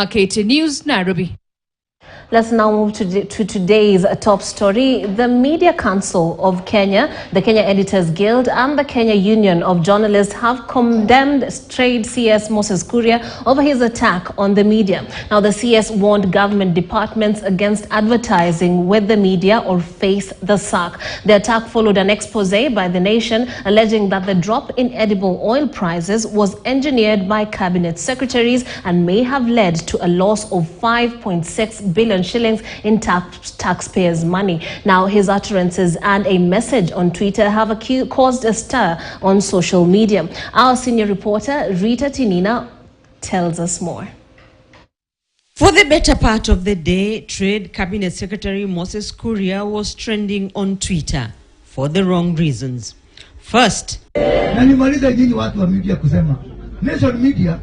KT News, Nairobi. Let's now move to today's top story. The Media Council of Kenya, the Kenya Editors Guild, and the Kenya Union of Journalists have condemned trade CS Moses Kuria over his attack on the media. Now, the CS warned government departments against advertising with the media or face the sack. The attack followed an expose by The Nation alleging that the drop in edible oil prices was engineered by cabinet secretaries and may have led to a loss of 5.6 billion shillings in taxpayers' money. Now, his utterances and a message on Twitter have caused a stir on social media. Our senior reporter, Rita Tinina, tells us more. For the better part of the day, Trade Cabinet Secretary Moses Kuria was trending on Twitter for the wrong reasons. First, nimaliza nyinyi watu wa media kusema Nation Media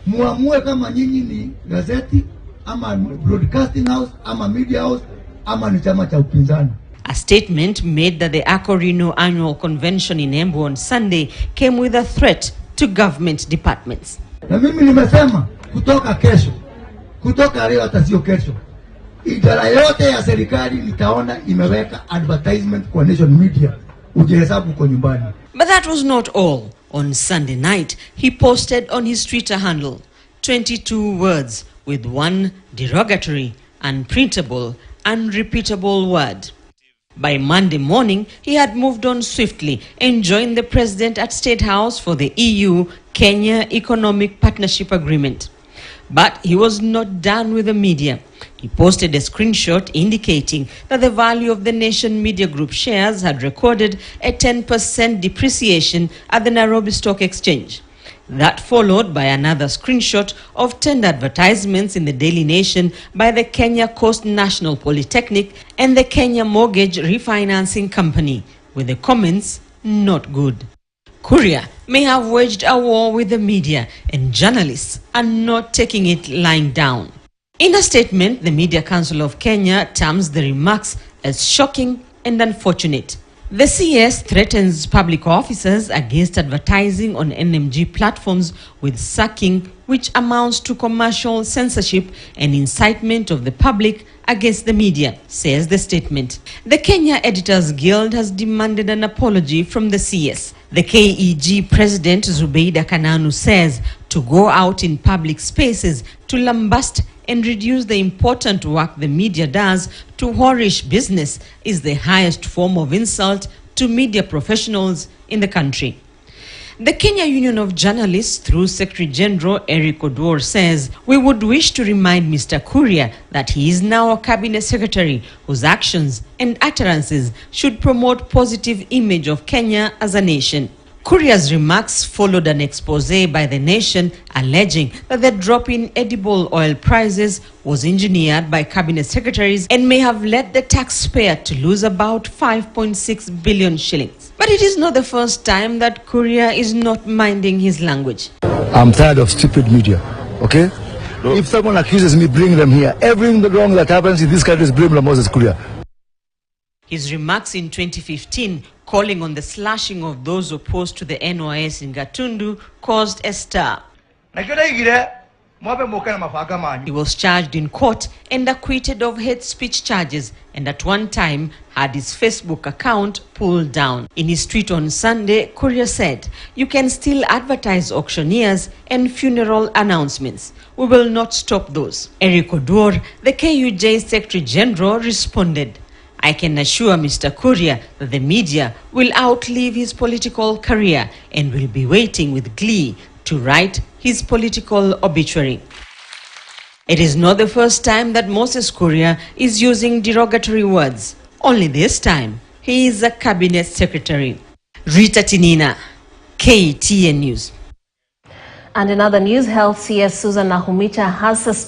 muamue kama nyinyi ni gazeti ama broadcasting house ama media house ama ni chama cha upinzani. A statement made at the Akorino annual convention in Embu on Sunday came with a threat to government departments. Na mimi nimesema kutoka leo hata sio kesho, idara yote ya serikali nitaona imeweka advertisement kwa Nation Media, ujihesabu kwa nyumbani. But that was not all. On Sunday night, he posted on his Twitter handle 22 words with one derogatory, unprintable, unrepeatable word. By Monday morning, he had moved on swiftly and joined the president at State House for the EU-Kenya Economic Partnership Agreement. But he was not done with the media. He posted a screenshot indicating that the value of the Nation Media Group shares had recorded a 10% depreciation at the Nairobi Stock Exchange. That followed by another screenshot of 10 advertisements in the Daily Nation by the Kenya Coast National Polytechnic and the Kenya Mortgage Refinancing Company, with the comments, "Not good." Kuria may have waged a war with the media, and journalists are not taking it lying down. In a statement, the Media Council of Kenya terms the remarks as shocking and unfortunate. The CS threatens public officers against advertising on NMG platforms with sacking, which amounts to commercial censorship and incitement of the public against the media, says the statement. The Kenya Editors Guild has demanded an apology from the CS. The KEG president, Zubeida Kananu, says to go out in public spaces to lambast and reduce the important work the media does to whorish business is the highest form of insult to media professionals in the country. The Kenya Union of Journalists, through Secretary General Eric Oduor, says, "We would wish to remind Mr. Kuria that he is now a cabinet secretary whose actions and utterances should promote positive image of Kenya as a nation." Kuria's remarks followed an expose by The Nation alleging that the drop in edible oil prices was engineered by cabinet secretaries and may have led the taxpayer to lose about 5.6 billion shillings. But it is not the first time that Kuria is not minding his language. I'm tired of stupid media, okay? No. If someone accuses me, bring them here. Everything wrong that happens in this country is blamed on Moses Kuria. His remarks in 2015, calling on the slashing of those opposed to the NYS in Gatundu, caused a stir. He was charged in court and acquitted of hate speech charges, and at one time had his Facebook account pulled down. In his tweet on Sunday, Kuria said, "You can still advertise auctioneers and funeral announcements. We will not stop those." Eric Oduor, the KUJ Secretary General, responded, "I can assure Mr. Kuria that the media will outlive his political career and will be waiting with glee to write his political obituary." It is not the first time that Moses Kuria is using derogatory words. Only this time, he is a cabinet secretary. Rita Tinina, KTN News. And in other news, Health CS Susan Nahumicha has suspended